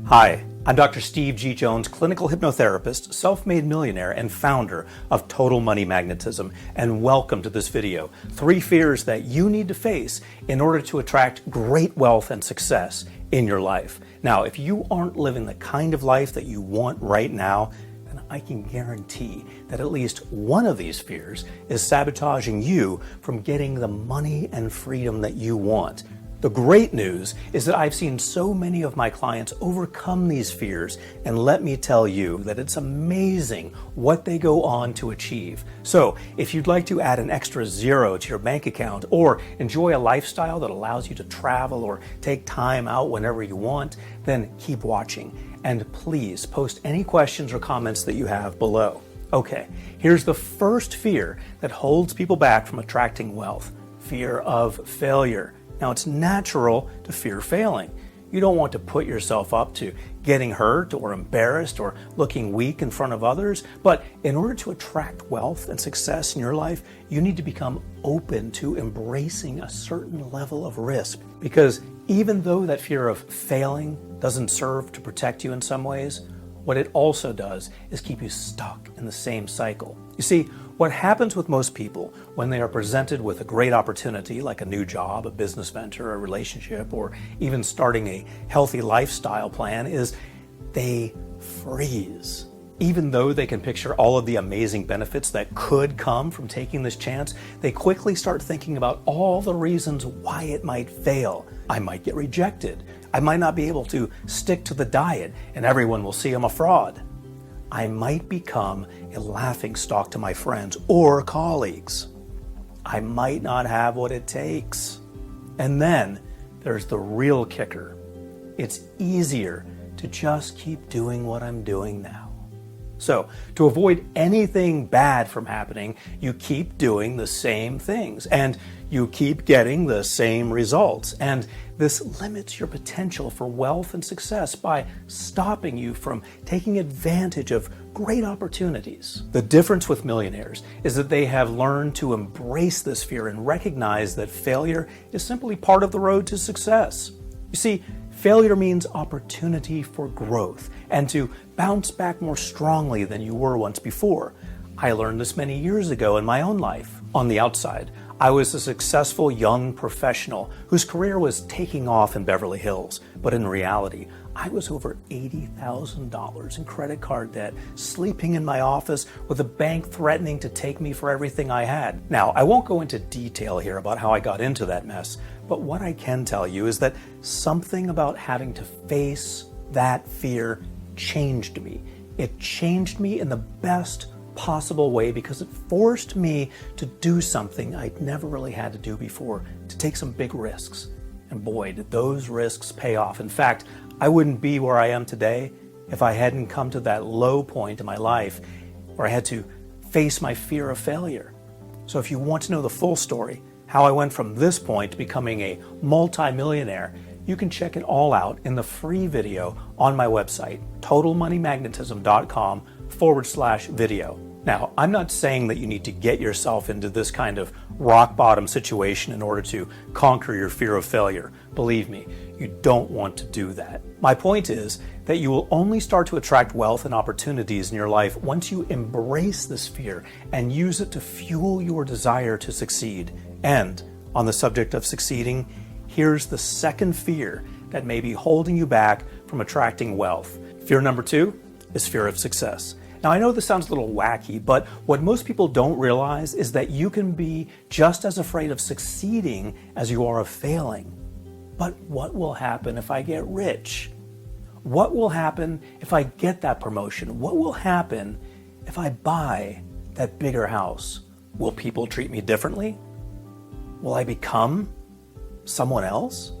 Hi, I'm Dr. Steve G. Jones, clinical hypnotherapist, self-made millionaire, and founder of Total Money Magnetism, and welcome to this video. 3 fears that you need to face in order to attract great wealth and success in your life. Now, if you aren't living the kind of life that you want right now, then I can guarantee that at least one of these fears is sabotaging you from getting the money and freedom that you want. The great news is that I've seen so many of my clients overcome these fears, and let me tell you that it's amazing what they go on to achieve. So if you'd like to add an extra zero to your bank account or enjoy a lifestyle that allows you to travel or take time out whenever you want, then keep watching. And please post any questions or comments that you have below. Okay, here's the first fear that holds people back from attracting wealth: fear of failure. Now, it's natural to fear failing. You don't want to put yourself up to getting hurt or embarrassed or looking weak in front of others. But in order to attract wealth and success in your life, you need to become open to embracing a certain level of risk. Because even though that fear of failing doesn't serve to protect you in some ways, what it also does is keep you stuck in the same cycle. You see, what happens with most people when they are presented with a great opportunity like a new job, a business venture, a relationship, or even starting a healthy lifestyle plan is they freeze. Even though they can picture all of the amazing benefits that could come from taking this chance, they quickly start thinking about all the reasons why it might fail. I might get rejected. I might not be able to stick to the diet, and everyone will see I'm a fraud. I might become a laughingstock to my friends or colleagues. I might not have what it takes. And then there's the real kicker. It's easier to just keep doing what I'm doing now. So, to avoid anything bad from happening, you keep doing the same things and you keep getting the same results. And this limits your potential for wealth and success by stopping you from taking advantage of great opportunities. The difference with millionaires is that they have learned to embrace this fear and recognize that failure is simply part of the road to success. You see, failure means opportunity for growth and to bounce back more strongly than you were once before. I learned this many years ago in my own life. On the outside, I was a successful young professional whose career was taking off in Beverly Hills, but in reality, I was over $80,000 in credit card debt, sleeping in my office with a bank threatening to take me for everything I had. Now, I won't go into detail here about how I got into that mess, but what I can tell you is that something about having to face that fear changed me. It changed me in the best possible way because it forced me to do something I'd never really had to do before, to take some big risks. And boy, did those risks pay off. In fact, I wouldn't be where I am today if I hadn't come to that low point in my life where I had to face my fear of failure. So if you want to know the full story, how I went from this point to becoming a multi-millionaire, you can check it all out in the free video on my website, totalmoneymagnetism.com/video. Now, I'm not saying that you need to get yourself into this kind of rock bottom situation in order to conquer your fear of failure. Believe me, you don't want to do that. My point is that you will only start to attract wealth and opportunities in your life once you embrace this fear and use it to fuel your desire to succeed. And on the subject of succeeding, here's the second fear that may be holding you back from attracting wealth. Fear number 2 is fear of success. Now, I know this sounds a little wacky, but what most people don't realize is that you can be just as afraid of succeeding as you are of failing. But what will happen if I get rich? What will happen if I get that promotion? What will happen if I buy that bigger house? Will people treat me differently? Will I become someone else?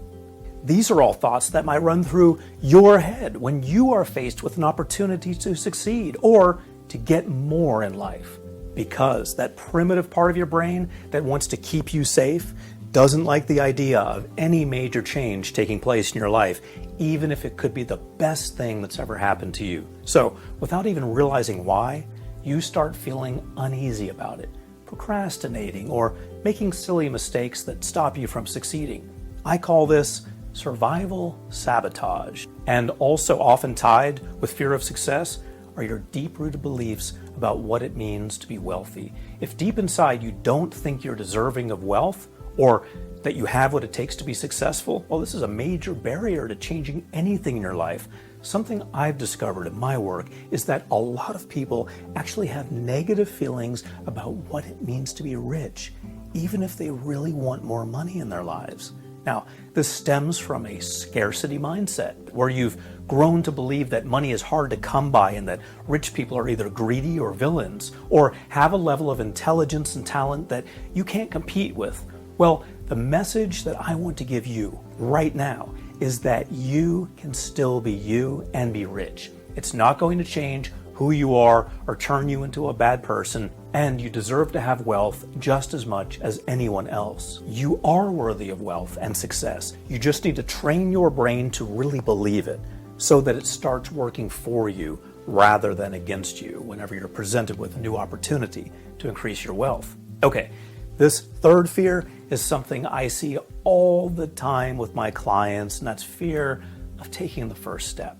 These are all thoughts that might run through your head when you are faced with an opportunity to succeed or to get more in life. Because that primitive part of your brain that wants to keep you safe doesn't like the idea of any major change taking place in your life, even if it could be the best thing that's ever happened to you. So, without even realizing why, you start feeling uneasy about it, procrastinating, or making silly mistakes that stop you from succeeding. I call this survival sabotage. And also often tied with fear of success are your deep-rooted beliefs about what it means to be wealthy. If deep inside you don't think you're deserving of wealth or that you have what it takes to be successful, well, this is a major barrier to changing anything in your life. Something I've discovered in my work is that a lot of people actually have negative feelings about what it means to be rich, even if they really want more money in their lives. Now, this stems from a scarcity mindset where you've grown to believe that money is hard to come by and that rich people are either greedy or villains or have a level of intelligence and talent that you can't compete with. Well, the message that I want to give you right now is that you can still be you and be rich. It's not going to change who you are or turn you into a bad person, and you deserve to have wealth just as much as anyone else. You are worthy of wealth and success. You just need to train your brain to really believe it so that it starts working for you rather than against you whenever you're presented with a new opportunity to increase your wealth. Okay, this third fear is something I see all the time with my clients, and that's fear of taking the first step.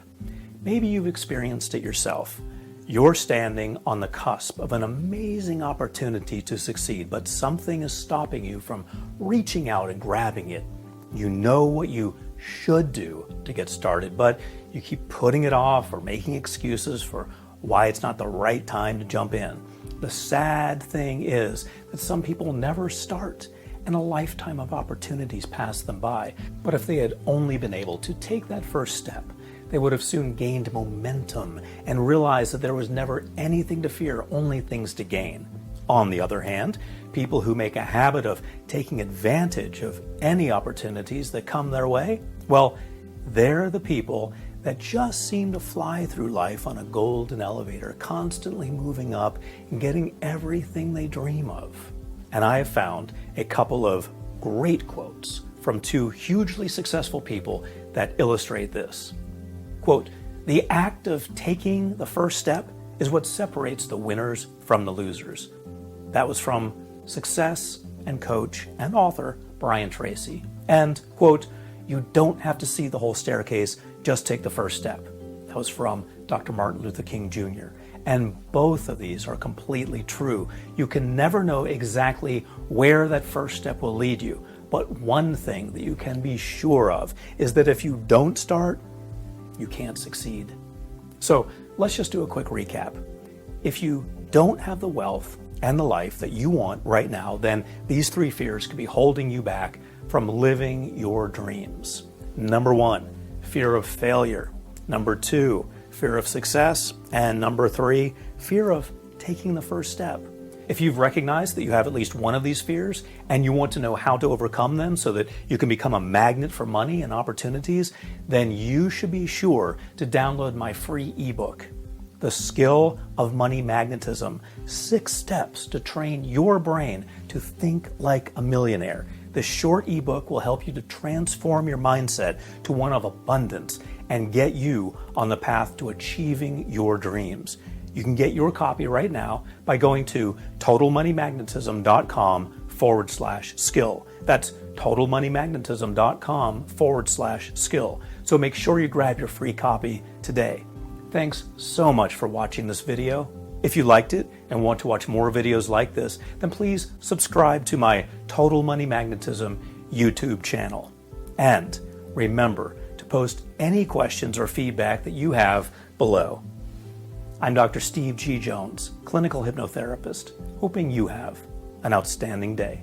Maybe you've experienced it yourself. You're standing on the cusp of an amazing opportunity to succeed, but something is stopping you from reaching out and grabbing it. You know what you should do to get started, but you keep putting it off or making excuses for why it's not the right time to jump in. The sad thing is that some people never start, and a lifetime of opportunities pass them by. But if they had only been able to take that first step, they would have soon gained momentum and realized that there was never anything to fear, only things to gain. On the other hand, people who make a habit of taking advantage of any opportunities that come their way, well, they're the people that just seem to fly through life on a golden elevator, constantly moving up and getting everything they dream of. And I have found a couple of great quotes from two hugely successful people that illustrate this. Quote, "The act of taking the first step is what separates the winners from the losers." That was from success and coach and author Brian Tracy. And quote, "You don't have to see the whole staircase, just take the first step." That was from Dr. Martin Luther King Jr. And both of these are completely true. You can never know exactly where that first step will lead you. But one thing that you can be sure of is that if you don't start, you can't succeed. So let's just do a quick recap. If you don't have the wealth and the life that you want right now, then these three fears could be holding you back from living your dreams. Number one, fear of failure. Number two, fear of success. And number three, fear of taking the first step. If you've recognized that you have at least one of these fears and you want to know how to overcome them so that you can become a magnet for money and opportunities, then you should be sure to download my free ebook, The Skill of Money Magnetism, 6 Steps to Train Your Brain to Think Like a Millionaire. This short ebook will help you to transform your mindset to one of abundance and get you on the path to achieving your dreams. You can get your copy right now by going to totalmoneymagnetism.com/skill. That's totalmoneymagnetism.com/skill. So make sure you grab your free copy today. Thanks so much for watching this video. If you liked it and want to watch more videos like this, then please subscribe to my Total Money Magnetism YouTube channel. And remember to post any questions or feedback that you have below. I'm Dr. Steve G. Jones, clinical hypnotherapist, hoping you have an outstanding day.